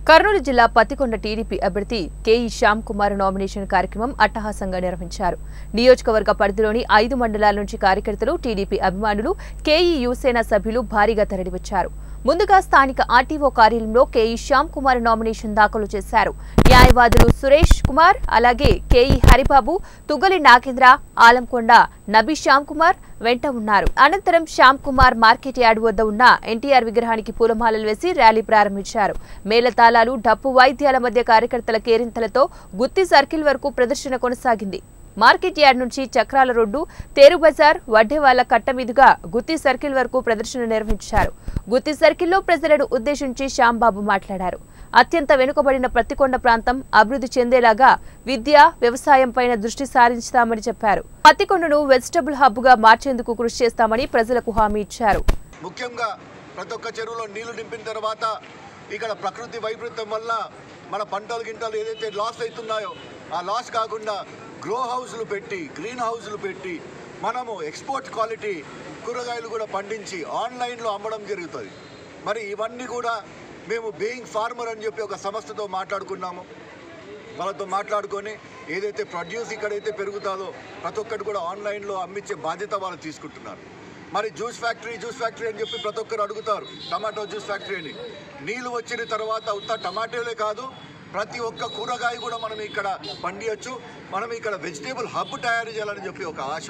కర్నూలు జిల్లా పత్తికొండ టీడీపీ అభ్యర్థి K E Shyam Kumar nomination కార్యక్రమం అట్టహాసంగా నిర్వహించారు. నియోజకవర్గ పరిధిలోని 5 మండలాల నుంచి కార్యకర్తలు, టీడీపీ అభిమానులు, కేఈ యువసేన సభ్యులు భారీగా తరలివచ్చారు. ముందుగా స్థానిక ఆర్టీఓ కార్యాలయంలో కేఈ శ్యామ్ కుమార్ నామినేషన్ దాఖలు చేశారు. న్యాయవాదులు సురేష్ కుమార్, అలాగే కేఈ హరిబాబు, తుగ్గలి నాగేంద్ర, ఆలంకొండ నబీ శ్యామ్ కుమార్ వెంట ఉన్నారు. అనంతరం శ్యామ్ కుమార్ మార్కెట్ యార్డ్ వద్ద ఉన్న ఎన్టీఆర్ విగ్రహానికి పూలమాలలు వేసి ర్యాలీ ప్రారంభించారు. మేళతాళాలు, డప్పు వాయిద్యాల మధ్య కార్యకర్తల కేరింతలతో గుత్తి సర్కిల్ వరకు ప్రదర్శన కొనసాగింది. మార్కెట్ యార్డ్ నుంచి చక్రాల రోడ్డు, తేరు బజార్, వడ్డేవాళ్ల కట్ట మీదుగా గుత్తి సర్కిల్ వరకు ప్రదర్శన నిర్వహించారు. గుత్తి సర్కిల్లో ప్రజలను ఉద్దేశించి శ్యాంబాబు మాట్లాడారు. అత్యంత వెనుకబడిన పత్తికొండ ప్రాంతం అభివృద్ధి చెందేలాగా విద్య, వ్యవసాయం పైన దృష్టి సారించుతామని చెప్పారు. పత్తికొండను వెజిటబుల్ హబ్ గా మార్చేందుకు కృషి చేస్తామని ప్రజలకు హామీ ఇచ్చారు. ముఖ్యంగా ప్రతి ఒక్క చెరువులో నీళ్లు నింపిన తర్వాత ఇక్కడ ప్రకృతి వైపరీత్యం వల్ల మన పంటలు గింటలు ఏదైతే లాస్ అవుతున్నాయో ఆ లాస్ కాకుండా గ్రో హౌస్లు పెట్టి, గ్రీన్ హౌస్లు పెట్టి మనము ఎక్స్పోర్ట్ క్వాలిటీ కూరగాయలు కూడా పండించి ఆన్లైన్లో అమ్మడం జరుగుతుంది. మరి ఇవన్నీ కూడా మేము బీయింగ్ ఫార్మర్ అని చెప్పి ఒక సంస్థతో మాట్లాడుకున్నాము. వాళ్ళతో మాట్లాడుకొని ఏదైతే ప్రొడ్యూస్ ఇక్కడైతే పెరుగుతుందో ప్రతి ఒక్కటి కూడా ఆన్లైన్లో అమ్మించే బాధ్యత వాళ్ళు తీసుకుంటున్నారు. మరి జ్యూస్ ఫ్యాక్టరీ అని చెప్పి ప్రతి ఒక్కరు అడుగుతారు, టమాటో జ్యూస్ ఫ్యాక్టరీ అని. నీళ్ళు వచ్చిన తర్వాత ఉత్త టమాటోలే కాదు, ప్రతి ఒక్క కూరగాయ కూడా మనం ఇక్కడ పండియచ్చు. మనం ఇక్కడ వెజిటేబుల్ హబ్ తయారు చేయాలని చెప్పి ఒక ఆశ.